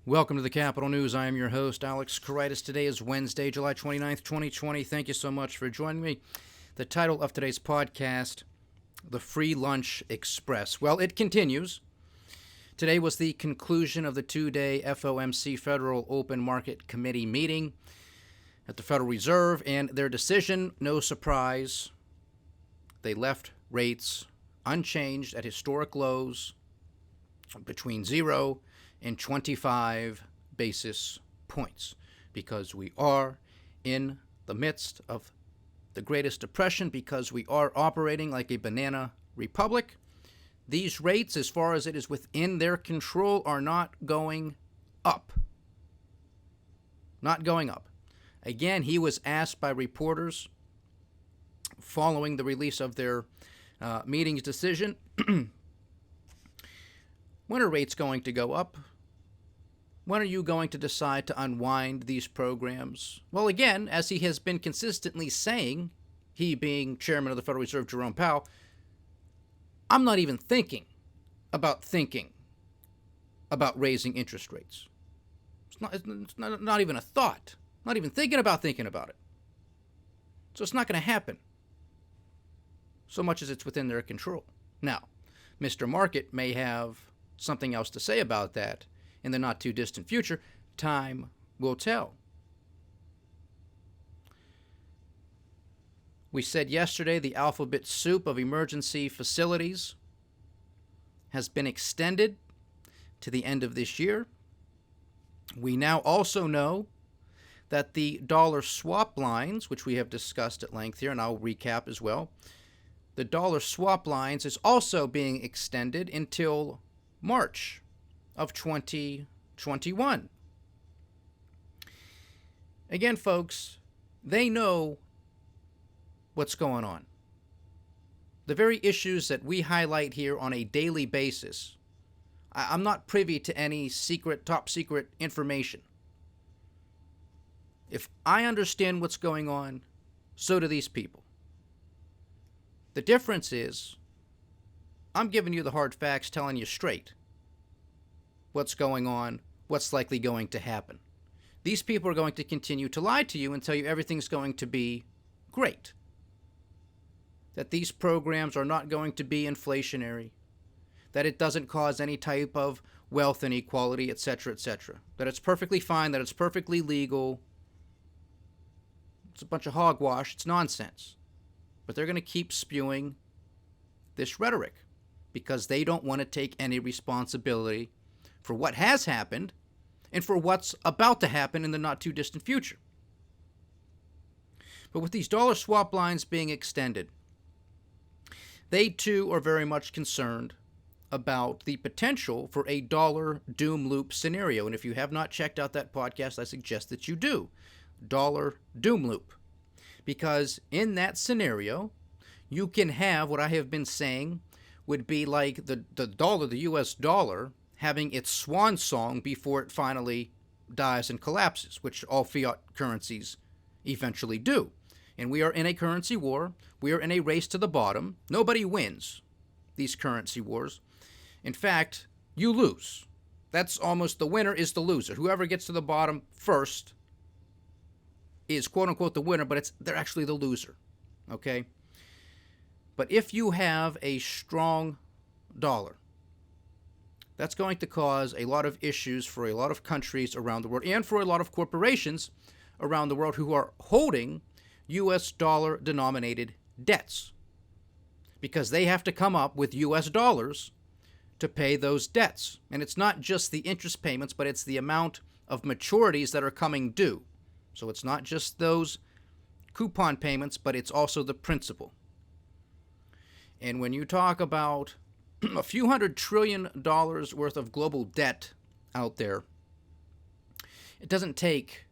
Welcome to the Capital News. I am your host, Alex Koritis. Today is Wednesday, July 29th, 2020. Thank you so much for joining me. The title of today's podcast, The Free Lunch Express. Well, it continues. Today was the conclusion of the two-day FOMC Federal Open Market Committee meeting at the Federal Reserve, and their decision, no surprise, they left rates unchanged at historic lows between 0 and 25 basis points, because we are in the midst of the greatest depression, because we are operating like a banana republic. These rates, as far as it is within their control, are not going up. Not going up. Again, he was asked by reporters following the release of their meeting's decision, when are rates going to go up? When are you going to decide to unwind these programs? Well, again, as he has been consistently saying, he being chairman of the Federal Reserve, Jerome Powell, I'm not even thinking about raising interest rates. It's not even a thought. Not even thinking about it. So it's not going to happen, so much as it's within their control. Now, Mr. Market may have something else to say about that in the not-too-distant future. Time will tell. We said yesterday the alphabet soup of emergency facilities has been extended to the end of this year. We now also know that the dollar swap lines, which we have discussed at length here, and I'll recap as well, the dollar swap lines is also being extended until March of 2021. Again, folks, they know what's going on. The very issues that we highlight here on a daily basis, I'm not privy to any top secret information. If I understand what's going on, so do these people. The difference is, I'm giving you the hard facts, telling you straight what's going on, what's likely going to happen. These people are going to continue to lie to you and tell you everything's going to be great, that these programs are not going to be inflationary, that it doesn't cause any type of wealth inequality, etc., that it's perfectly fine, that it's perfectly legal. It's a bunch of hogwash. It's nonsense. But they're going to keep spewing this rhetoric because they don't want to take any responsibility for what has happened and for what's about to happen in the not-too-distant future. But with these dollar swap lines being extended, they too are very much concerned about the potential for a dollar doom loop scenario. And if you have not checked out that podcast, I suggest that you do. Dollar doom loop. Because in that scenario, you can have what I have been saying would be like the dollar, the US dollar, having its swan song before it finally dies and collapses, which all fiat currencies eventually do. And we are in a currency war. We are in a race to the bottom. Nobody wins these currency wars. In fact, you lose. That's almost the winner is the loser. Whoever gets to the bottom first is quote-unquote the winner, but they're actually the loser, okay? But if you have a strong dollar, that's going to cause a lot of issues for a lot of countries around the world and for a lot of corporations around the world who are holding U.S. dollar-denominated debts, because they have to come up with U.S. dollars to pay those debts. And it's not just the interest payments, but it's the amount of maturities that are coming due. So it's not just those coupon payments, but it's also the principal. And when you talk about a few $100 trillion worth of global debt out there, it doesn't take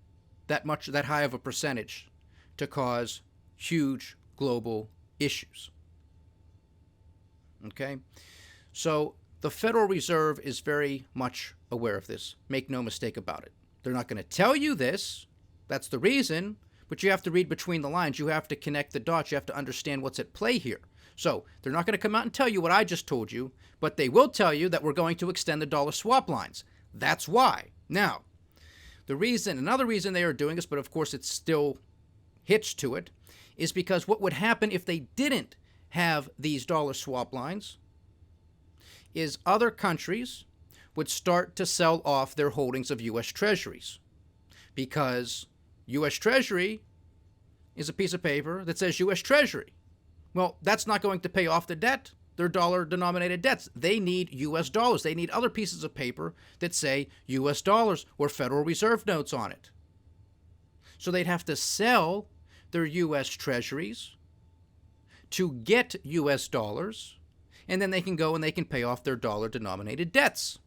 that high of a percentage to cause huge global issues. Okay? So the Federal Reserve is very much aware of this. Make no mistake about it. They're not going to tell you this. That's the reason. But you have to read between the lines. You have to connect the dots. You have to understand what's at play here. So they're not going to come out and tell you what I just told you, but they will tell you that we're going to extend the dollar swap lines. That's why. Now, another reason they are doing this, but of course it's still hitched to it, is because what would happen if they didn't have these dollar swap lines is other countries would start to sell off their holdings of U.S. Treasuries, because U.S. Treasury is a piece of paper that says U.S. Treasury. Well, that's not going to pay off the debt. They're dollar-denominated debts. They need U.S. dollars. They need other pieces of paper that say U.S. dollars or Federal Reserve notes on it. So they'd have to sell their U.S. Treasuries to get U.S. dollars, and then they can go and they can pay off their dollar-denominated debts.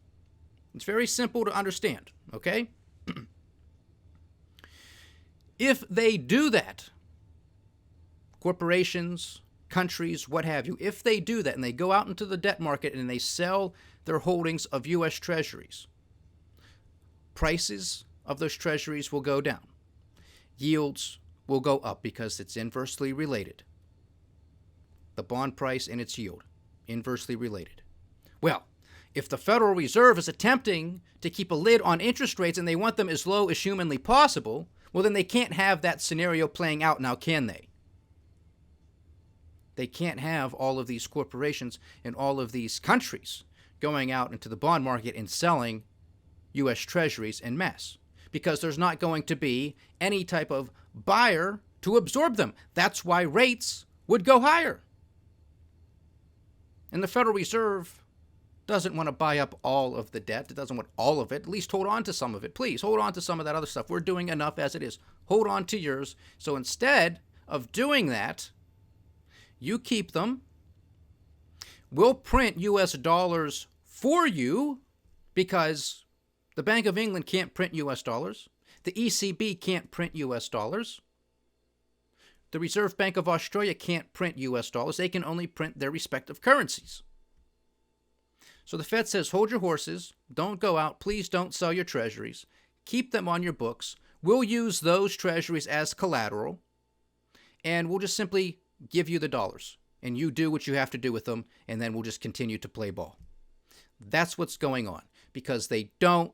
It's very simple to understand, okay? If they do that, corporations, countries, what have you, if they do that and they go out into the debt market and they sell their holdings of U.S. Treasuries, prices of those Treasuries will go down. Yields will go up because it's inversely related. The bond price and its yield, inversely related. Well, if the Federal Reserve is attempting to keep a lid on interest rates and they want them as low as humanly possible, well, then they can't have that scenario playing out now, can they? They can't have all of these corporations and all of these countries going out into the bond market and selling U.S. Treasuries en masse, because there's not going to be any type of buyer to absorb them. That's why rates would go higher. And the Federal Reserve doesn't want to buy up all of the debt. It doesn't want all of it. At least hold on to some of it. Please, hold on to some of that other stuff. We're doing enough as it is. Hold on to yours. So instead of doing that, you keep them. We'll print U.S. dollars for you because the Bank of England can't print U.S. dollars. The ECB can't print U.S. dollars. The Reserve Bank of Australia can't print U.S. dollars. They can only print their respective currencies. So the Fed says, hold your horses. Don't go out. Please don't sell your treasuries. Keep them on your books. We'll use those treasuries as collateral, and we'll just simply give you the dollars, and you do what you have to do with them, and then we'll just continue to play ball. That's what's going on, because they don't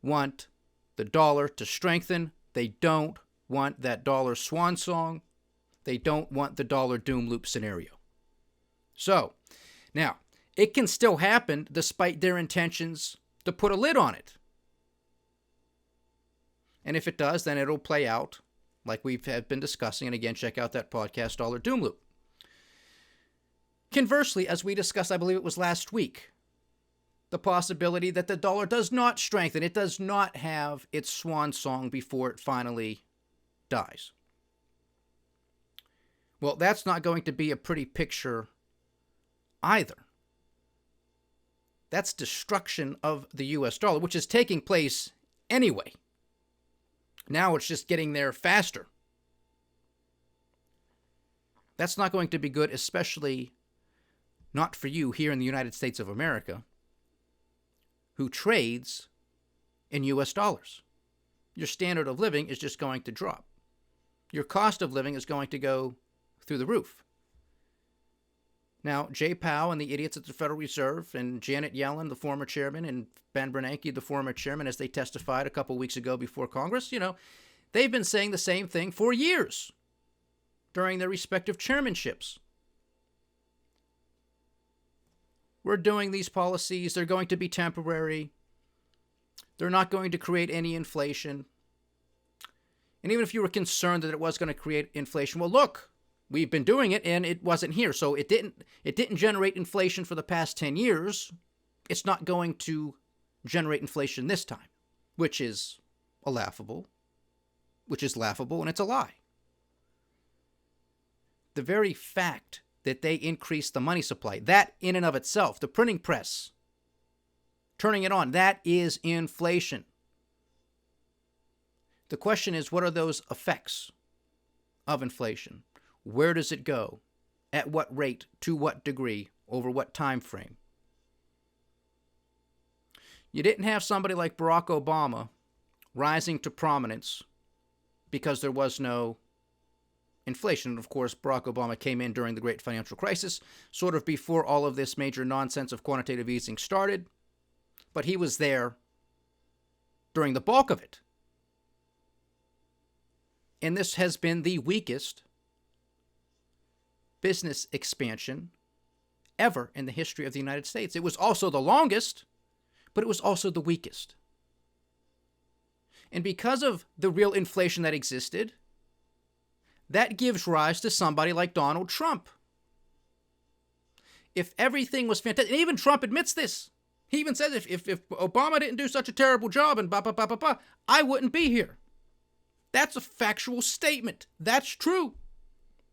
want the dollar to strengthen. They don't want that dollar swan song. They don't want the dollar doom loop scenario. So, now, it can still happen despite their intentions to put a lid on it. And if it does, then it'll play out like we've been discussing. And again, check out that podcast, Dollar Doom Loop. Conversely, as we discussed, I believe it was last week, the possibility that the dollar does not strengthen. It does not have its swan song before it finally dies. Well, that's not going to be a pretty picture either. That's destruction of the U.S. dollar, which is taking place anyway. Now it's just getting there faster. That's not going to be good, especially not for you here in the United States of America, who trades in U.S. dollars. Your standard of living is just going to drop. Your cost of living is going to go through the roof. Now, Jay Powell and the idiots at the Federal Reserve and Janet Yellen, the former chairman, and Ben Bernanke, the former chairman, as they testified a couple weeks ago before Congress, they've been saying the same thing for years during their respective chairmanships. We're doing these policies. They're going to be temporary. They're not going to create any inflation. And even if you were concerned that it was going to create inflation, well, look, we've been doing it and it wasn't here. So it didn't generate inflation for the past 10 years. It's not going to generate inflation this time, which is laughable, and it's a lie. The very fact that they increased the money supply, that in and of itself, the printing press, turning it on, that is inflation. The question is, what are those effects of inflation? Where does it go? At what rate? To what degree? Over what time frame? You didn't have somebody like Barack Obama rising to prominence because there was no inflation. And of course, Barack Obama came in during the great financial crisis, sort of before all of this major nonsense of quantitative easing started. But he was there during the bulk of it. And this has been the weakest business expansion ever in the history of the United States. It was also the longest, but it was also the weakest. And because of the real inflation that existed, that gives rise to somebody like Donald Trump. If everything was fantastic, and even Trump admits this. He even says if Obama didn't do such a terrible job and I wouldn't be here. That's a factual statement. That's true.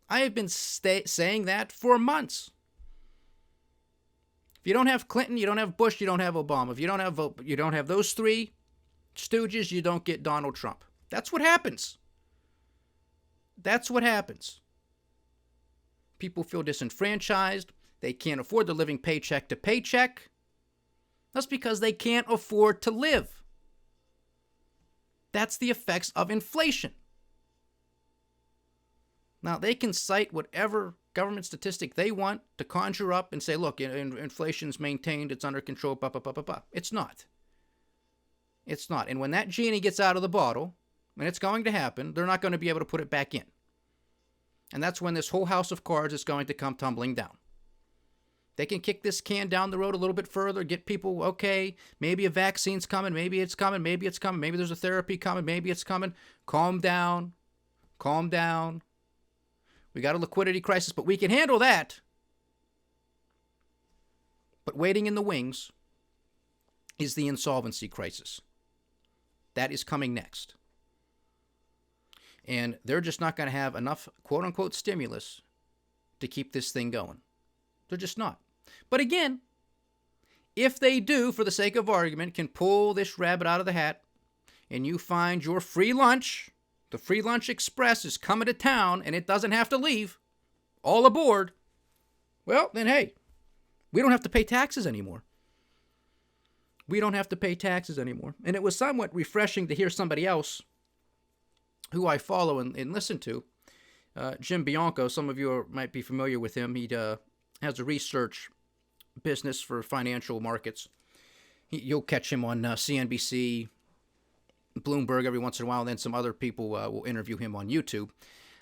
I have been saying that for months. If you don't have Clinton, you don't have Bush, you don't have Obama. If you don't have those three stooges, you don't get Donald Trump. That's what happens. That's what happens. People feel disenfranchised. They can't afford the living paycheck to paycheck. That's because they can't afford to live. That's the effects of inflation. Now, they can cite whatever government statistic they want to conjure up and say, look, inflation's maintained, it's under control, It's not. It's not. And when that genie gets out of the bottle, and it's going to happen, they're not going to be able to put it back in. And that's when this whole house of cards is going to come tumbling down. They can kick this can down the road a little bit further, get people, okay, maybe a vaccine's coming, maybe it's coming, maybe there's a therapy coming, maybe it's coming. Calm down. We got a liquidity crisis, but we can handle that. But waiting in the wings is the insolvency crisis. That is coming next. And they're just not going to have enough quote-unquote stimulus to keep this thing going. They're just not. But again, if they do, for the sake of argument, can pull this rabbit out of the hat, and you find your free lunch, the free lunch express is coming to town, and it doesn't have to leave, all aboard, well, then hey, we don't have to pay taxes anymore. And it was somewhat refreshing to hear somebody else who I follow and listen to, Jim Bianco. Some of you might be familiar with him. He has a research business for financial markets. You'll catch him on CNBC, Bloomberg every once in a while, and then some other people will interview him on YouTube.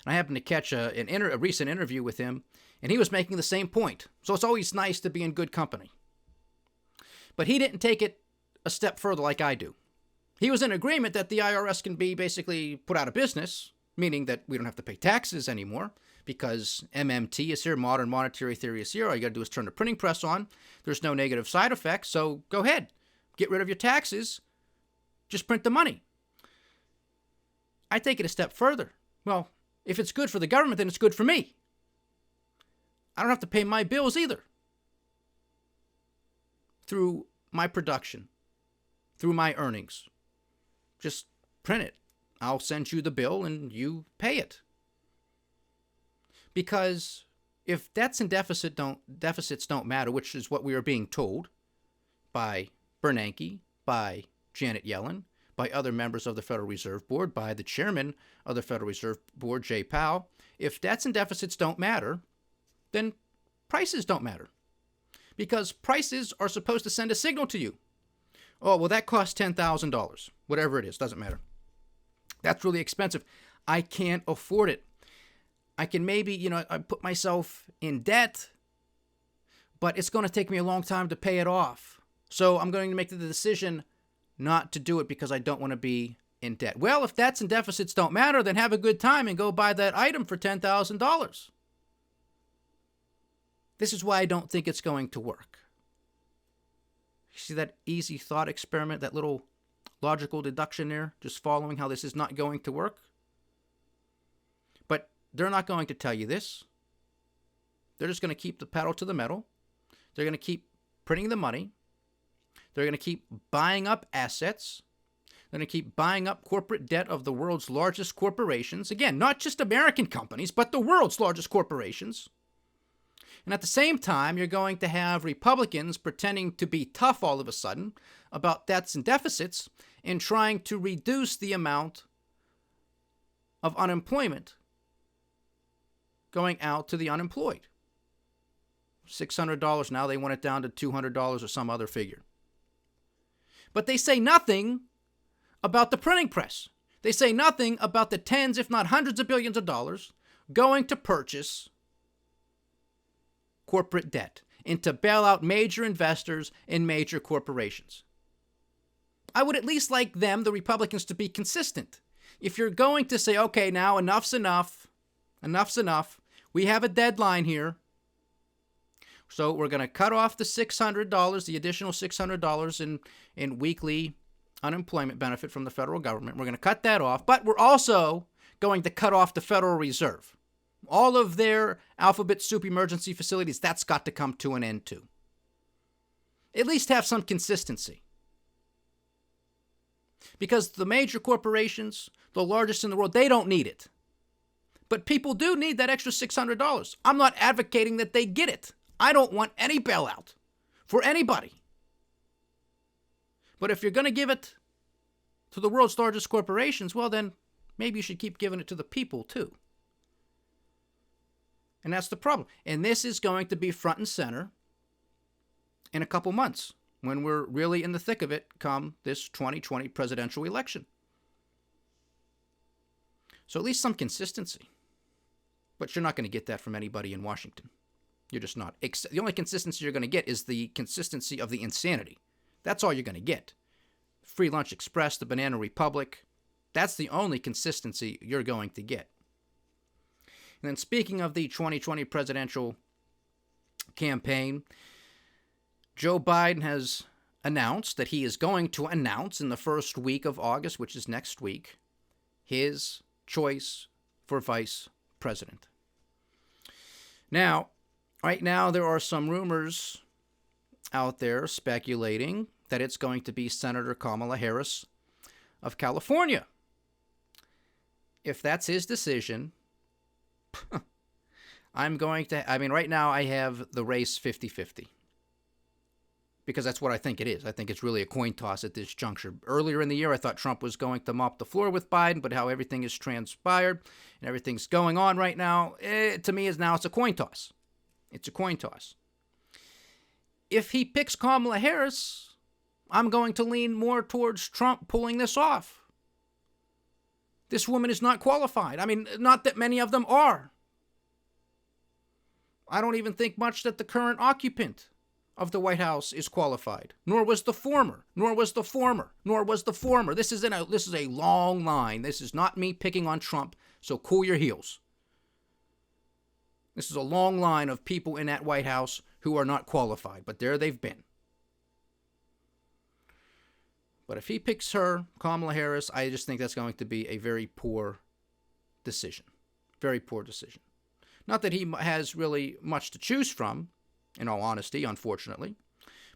And I happened to catch a recent interview with him, and he was making the same point. So it's always nice to be in good company. But he didn't take it a step further like I do. He was in agreement that the IRS can be basically put out of business, meaning that we don't have to pay taxes anymore because MMT is here, modern monetary theory is here. All you got to do is turn the printing press on. There's no negative side effects, so go ahead. Get rid of your taxes. Just print the money. I take it a step further. Well, if it's good for the government, then it's good for me. I don't have to pay my bills either. Through my production, through my earnings. Just print it. I'll send you the bill and you pay it. Because if debts and deficits don't matter, which is what we are being told by Bernanke, by Janet Yellen, by other members of the Federal Reserve Board, by the chairman of the Federal Reserve Board, Jay Powell, if debts and deficits don't matter, then prices don't matter. Because prices are supposed to send a signal to you. Oh, well, that costs $10,000. Whatever it is, doesn't matter. That's really expensive. I can't afford it. I can maybe, I put myself in debt, but it's going to take me a long time to pay it off. So I'm going to make the decision not to do it because I don't want to be in debt. Well, if debts and deficits don't matter, then have a good time and go buy that item for $10,000. This is why I don't think it's going to work. You see that easy thought experiment, that little logical deduction there, just following how this is not going to work? But they're not going to tell you this. They're just going to keep the pedal to the metal. They're going to keep printing the money. They're going to keep buying up assets. They're going to keep buying up corporate debt of the world's largest corporations. Again, not just American companies, but the world's largest corporations. And at the same time, you're going to have Republicans pretending to be tough all of a sudden about debts and deficits and trying to reduce the amount of unemployment going out to the unemployed. $600 now, they want it down to $200 or some other figure. But they say nothing about the printing press. They say nothing about the tens, if not hundreds of billions of dollars going to purchase corporate debt and to bail out major investors and major corporations. I would at least like them, the Republicans, to be consistent. If you're going to say, okay, now enough's enough, we have a deadline here, so we're going to cut off the $600, the additional $600 in weekly unemployment benefit from the federal government. We're going to cut that off, but we're also going to cut off the Federal Reserve. All of their alphabet soup emergency facilities, that's got to come to an end too. At least have some consistency. Because the major corporations, the largest in the world, they don't need it. But people do need that extra $600. I'm not advocating that they get it. I don't want any bailout for anybody. But if you're going to give it to the world's largest corporations, well, then maybe you should keep giving it to the people too. And that's the problem. And this is going to be front and center in a couple months when we're really in the thick of it come this 2020 presidential election. So at least some consistency. But you're not going to get that from anybody in Washington. You're just not. The only consistency you're going to get is the consistency of the insanity. That's all you're going to get. Free Lunch Express, the Banana Republic, that's the only consistency you're going to get. And then speaking of the 2020 presidential campaign, Joe Biden has announced that he is going to announce in the first week of August, which is next week, his choice for vice president. Now, right now there are some rumors out there speculating that it's going to be Senator Kamala Harris of California. If that's his decision, right now I have the race 50-50. Because that's what I think it is. I think it's really a coin toss at this juncture. Earlier in the year, I thought Trump was going to mop the floor with Biden, but how everything has transpired and everything's going on right now, to me, it's a coin toss. It's a coin toss. If he picks Kamala Harris, I'm going to lean more towards Trump pulling this off. This woman is not qualified. I mean, not that many of them are. I don't even think much that the current occupant of the White House is qualified. Nor was the former. This is a long line. This is not me picking on Trump, so cool your heels. This is a long line of people in that White House who are not qualified, but there they've been. But if he picks her, Kamala Harris, I just think that's going to be a very poor decision. Very poor decision. Not that he has really much to choose from, in all honesty, unfortunately,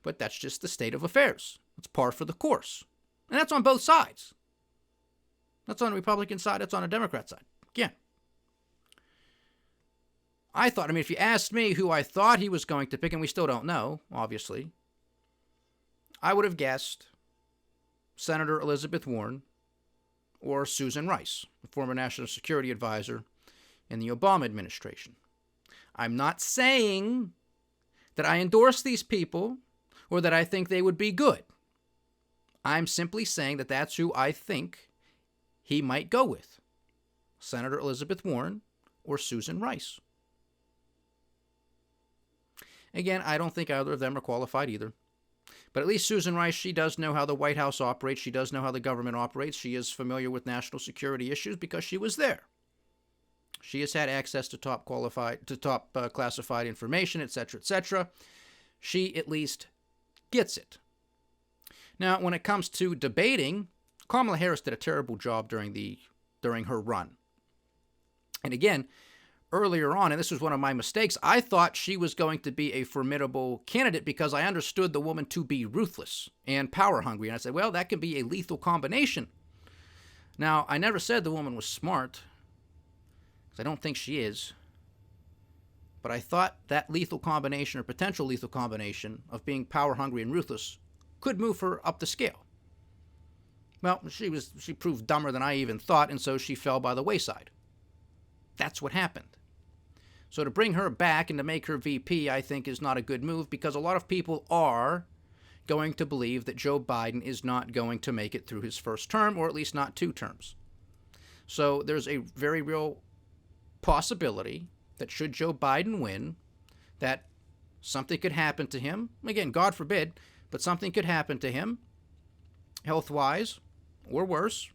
but that's just the state of affairs. It's par for the course. And that's on both sides. That's on the Republican side, that's on the Democrat side. Again, if you asked me who I thought he was going to pick, and we still don't know, obviously, I would have guessed Senator Elizabeth Warren or Susan Rice, the former National Security Advisor in the Obama administration. I'm not saying that I endorse these people or that I think they would be good. I'm simply saying that that's who I think he might go with. Senator Elizabeth Warren or Susan Rice. Again, I don't think either of them are qualified either. But at least Susan Rice, she does know how the White House operates. She does know how the government operates. She is familiar with national security issues because she was there. She has had access to top classified information, etc., etc. She at least gets it. Now, when it comes to debating, Kamala Harris did a terrible job during her run. And again, earlier on, and this was one of my mistakes, I thought she was going to be a formidable candidate because I understood the woman to be ruthless and power hungry. And I said, well, that can be a lethal combination. Now, I never said the woman was smart, because I don't think she is. But I thought that lethal combination or potential lethal combination of being power hungry and ruthless could move her up the scale. Well, she proved dumber than I even thought, and so she fell by the wayside. That's what happened. So to bring her back and to make her VP, I think, is not a good move because a lot of people are going to believe that Joe Biden is not going to make it through his first term, or at least not 2 terms. So there's a very real possibility that should Joe Biden win, that something could happen to him. Again, God forbid, but something could happen to him, health-wise, or worse,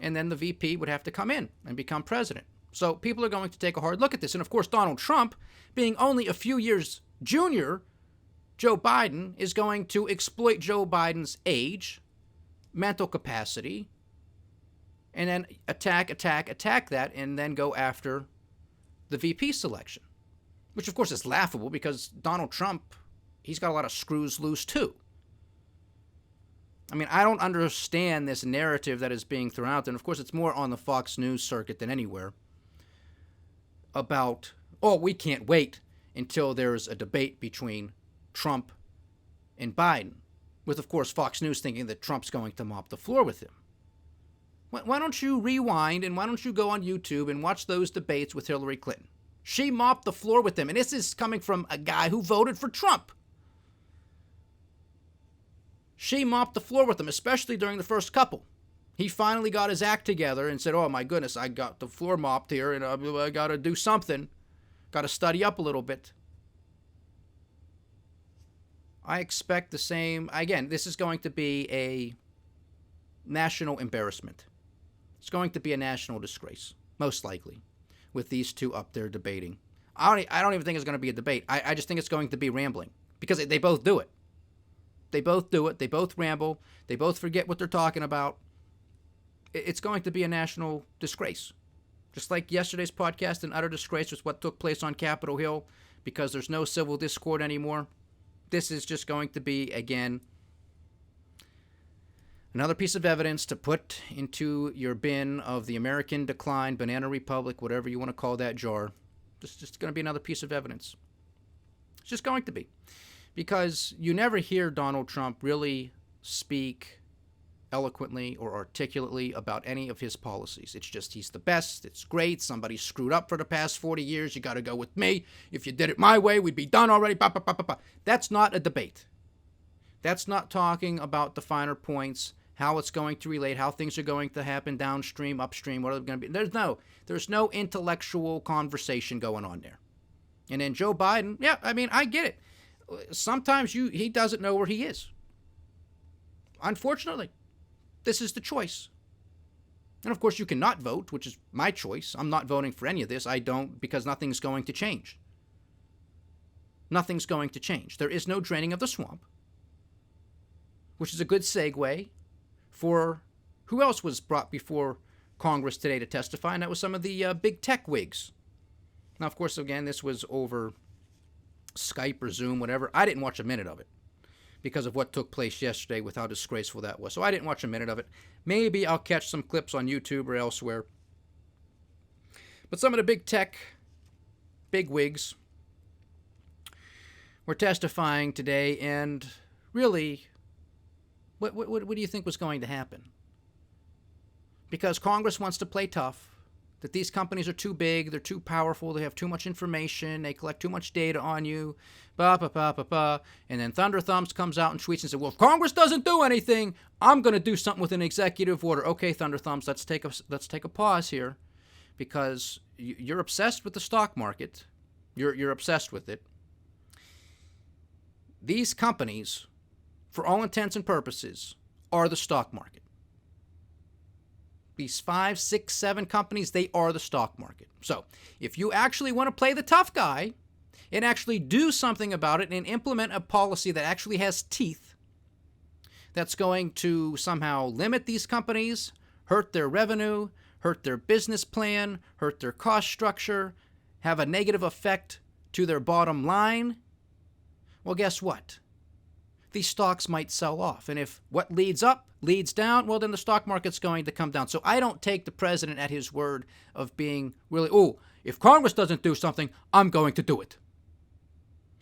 and then the VP would have to come in and become president. So people are going to take a hard look at this. And of course, Donald Trump, being only a few years junior, Joe Biden, is going to exploit Joe Biden's age, mental capacity, and then attack that, and then go after the VP selection. Which, of course, is laughable because Donald Trump, he's got a lot of screws loose, too. I mean, I don't understand this narrative that is being thrown out there. And, of course, it's more on the Fox News circuit than anywhere about, oh, we can't wait until there's a debate between Trump and Biden, with, of course, Fox News thinking that Trump's going to mop the floor with him. Why don't you rewind and why don't you go on YouTube and watch those debates with Hillary Clinton? She mopped the floor with him, and this is coming from a guy who voted for Trump. She mopped the floor with him, especially during the first couple. He finally got his act together and said, oh my goodness, I got the floor mopped here, and I got to do something. Got to study up a little bit. I expect the same. Again, this is going to be a national embarrassment. It's going to be a national disgrace, most likely, with these two up there debating. I don't even think it's going to be a debate. I just think it's going to be rambling, because they both do it. They both do it. They both ramble. They both forget what they're talking about. It's going to be a national disgrace. Just like yesterday's podcast, an utter disgrace was what took place on Capitol Hill, because there's no civil discord anymore. This is just going to be, again, another piece of evidence to put into your bin of the American decline, banana republic, whatever you want to call that jar. Just going to be another piece of evidence. It's just going to be. Because you never hear Donald Trump really speak eloquently or articulately about any of his policies. It's just he's the best. It's great. Somebody screwed up for the past 40 years. You got to go with me. If you did it my way, we'd be done already. Bah, bah, bah, bah, bah. That's not a debate. That's not talking about the finer points, how it's going to relate, how things are going to happen downstream, upstream, what are they going to be. There's no intellectual conversation going on there. And then Joe Biden, yeah, I mean, I get it. Sometimes he doesn't know where he is. Unfortunately, this is the choice. And of course, you cannot vote, which is my choice. I'm not voting for any of this. I don't, because nothing's going to change. Nothing's going to change. There is no draining of the swamp, which is a good segue for who else was brought before Congress today to testify, and that was some of the big tech wigs. Now, of course, again, this was over Skype or Zoom, whatever. I didn't watch a minute of it because of what took place yesterday with how disgraceful that was. So I didn't watch a minute of it. Maybe I'll catch some clips on YouTube or elsewhere. But some of the big tech, big wigs were testifying today, and really, what do you think was going to happen? Because Congress wants to play tough, that these companies are too big, they're too powerful, they have too much information, they collect too much data on you, and then Thunder Thumbs comes out and tweets and says, well, if Congress doesn't do anything, I'm going to do something with an executive order. Okay, Thunder Thumbs, let's take a pause here, because you're obsessed with the stock market. You're obsessed with it. These companies, for all intents and purposes, are the stock market. These 5, 6, 7 companies, they are the stock market. So if you actually want to play the tough guy and actually do something about it and implement a policy that actually has teeth, that's going to somehow limit these companies, hurt their revenue, hurt their business plan, hurt their cost structure, have a negative effect to their bottom line, well, guess what? These stocks might sell off. And if what leads up leads down, well, then the stock market's going to come down. So I don't take the president at his word of being really, oh, if Congress doesn't do something, I'm going to do it.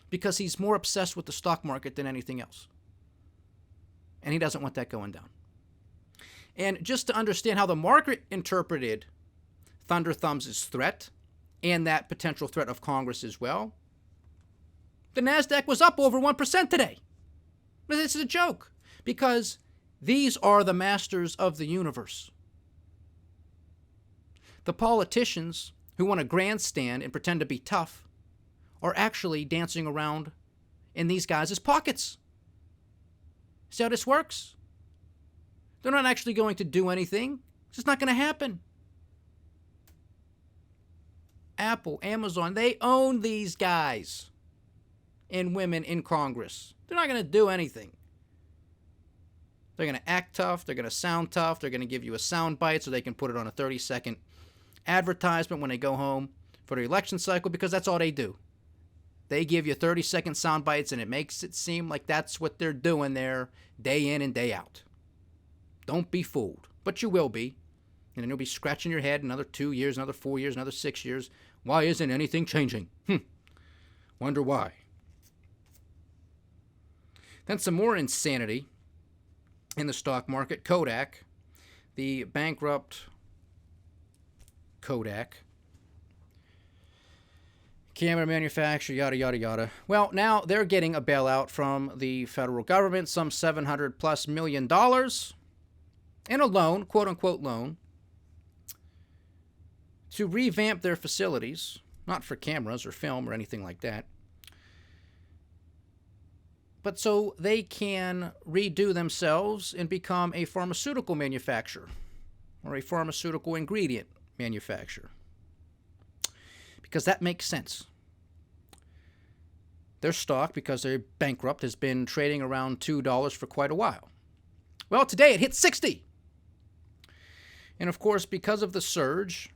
Because he's more obsessed with the stock market than anything else. And he doesn't want that going down. And just to understand how the market interpreted Thunder Thumbs' threat and that potential threat of Congress as well, the NASDAQ was up over 1% today. But this is a joke because these are the masters of the universe. The politicians who want to grandstand and pretend to be tough are actually dancing around in these guys' pockets. See how this works? They're not actually going to do anything. It's just not going to happen. Apple, Amazon, they own these guys and women in Congress. They're not going to do anything. They're going to act tough. They're going to sound tough. They're going to give you a sound bite so they can put it on a 30-second advertisement when they go home for the election cycle, because that's all they do. They give you 30-second sound bites, and it makes it seem like that's what they're doing there day in and day out. Don't be fooled, but you will be. And then you'll be scratching your head another 2 years, another 4 years, another 6 years. Why isn't anything changing? Wonder why. Then some more insanity in the stock market. Kodak, the bankrupt Kodak camera manufacturer, yada, yada, yada. Well, now they're getting a bailout from the federal government, some $700+ million, and a loan, quote-unquote loan, to revamp their facilities, not for cameras or film or anything like that, but so they can redo themselves and become a pharmaceutical manufacturer or a pharmaceutical ingredient manufacturer. Because that makes sense. Their stock, because they're bankrupt, has been trading around $2 for quite a while. Well, today it hit 60. And of course, because of the surge,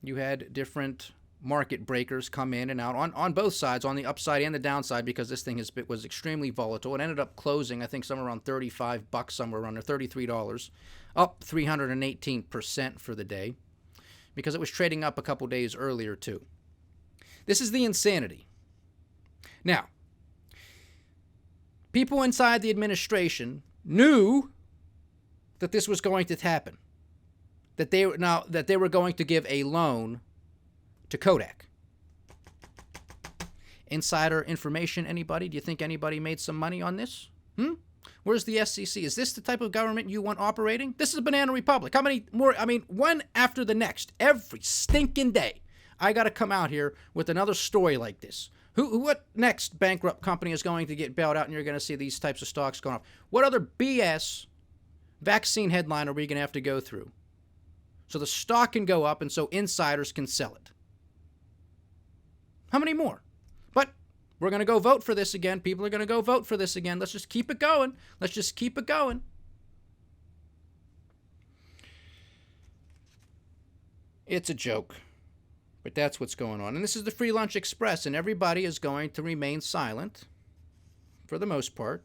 you had different market breakers come in and out on both sides, on the upside and the downside, because this thing was extremely volatile. It ended up closing, I think, somewhere around $35, somewhere around $33, up 318% for the day, because it was trading up a couple days earlier too. This is the insanity. Now, people inside the administration knew that this was going to happen, that they were going to give a loan to Kodak. Insider information, anybody? Do you think anybody made some money on this? Where's the SEC? Is this the type of government you want operating? This is a banana republic. How many more? I mean, one after the next, every stinking day. I got to come out here with another story like this. What next bankrupt company is going to get bailed out and you're going to see these types of stocks going up? What other BS vaccine headline are we going to have to go through so the stock can go up and so insiders can sell it? How many more? But we're going to go vote for this again. People are going to go vote for this again. Let's just keep it going. Let's just keep it going. It's a joke. But that's what's going on. And this is the Free Lunch Express, and everybody is going to remain silent for the most part,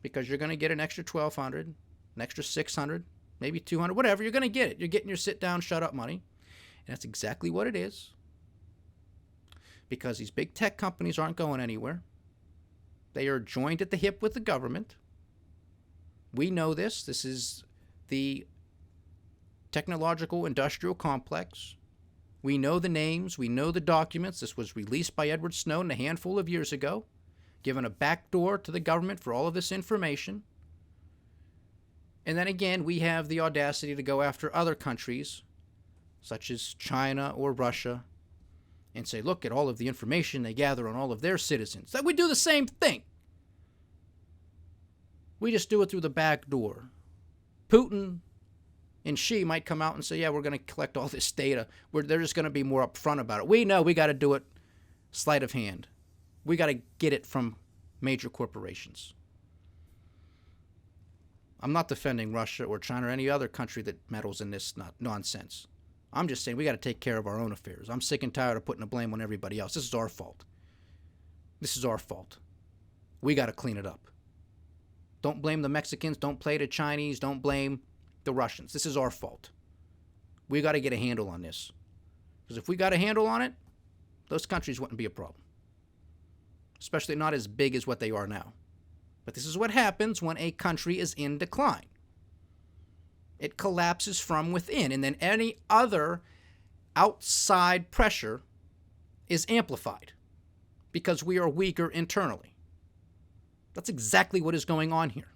because you're going to get an extra $1,200, an extra $600, maybe $200, whatever. You're going to get it. You're getting your sit-down, shut-up money. And that's exactly what it is, because these big tech companies aren't going anywhere. They are joined at the hip with the government. We know this. This is the technological industrial complex. We know the names. We know the documents. This was released by Edward Snowden a handful of years ago, given a backdoor to the government for all of this information. And then again, we have the audacity to go after other countries, such as China or Russia, and say, look at all of the information they gather on all of their citizens. That we do the same thing. We just do it through the back door. Putin and Xi might come out and say, yeah, we're going to collect all this data. They're just going to be more upfront about it. We know we got to do it sleight of hand. We got to get it from major corporations. I'm not defending Russia or China or any other country that meddles in this nonsense. I'm just saying we got to take care of our own affairs. I'm sick and tired of putting the blame on everybody else. This is our fault. This is our fault. We got to clean it up. Don't blame the Mexicans. Don't blame the Chinese. Don't blame the Russians. This is our fault. We got to get a handle on this. Because if we got a handle on it, those countries wouldn't be a problem. Especially not as big as what they are now. But this is what happens when a country is in decline. It collapses from within, and then any other outside pressure is amplified because we are weaker internally. That's exactly what is going on here.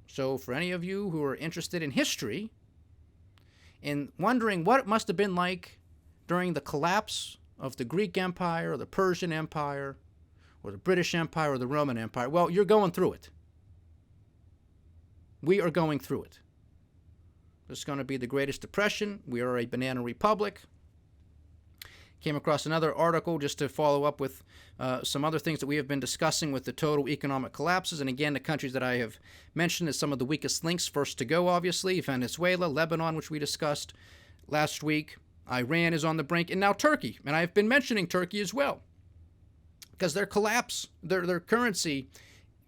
So for any of you who are interested in history and wondering what it must have been like during the collapse of the Greek Empire or the Persian Empire or the British Empire or the Roman Empire, well, you're going through it. We are going through it. It's going to be the Greatest Depression. We are a banana republic. Came across another article just to follow up with some other things that we have been discussing with the total economic collapses. And again, the countries that I have mentioned as some of the weakest links, first to go, obviously, Venezuela, Lebanon, which we discussed last week. Iran is on the brink, and now Turkey. And I've been mentioning Turkey as well, because their collapse, their currency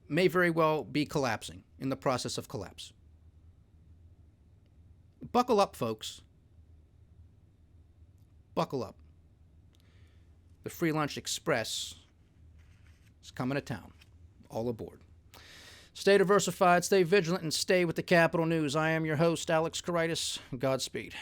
may very well be collapsing, in the process of collapse. Buckle up, folks. Buckle up. The Free Lunch Express is coming to town. All aboard. Stay diversified, stay vigilant, and stay with the Capital News. I am your host, Alex Karitis. Godspeed.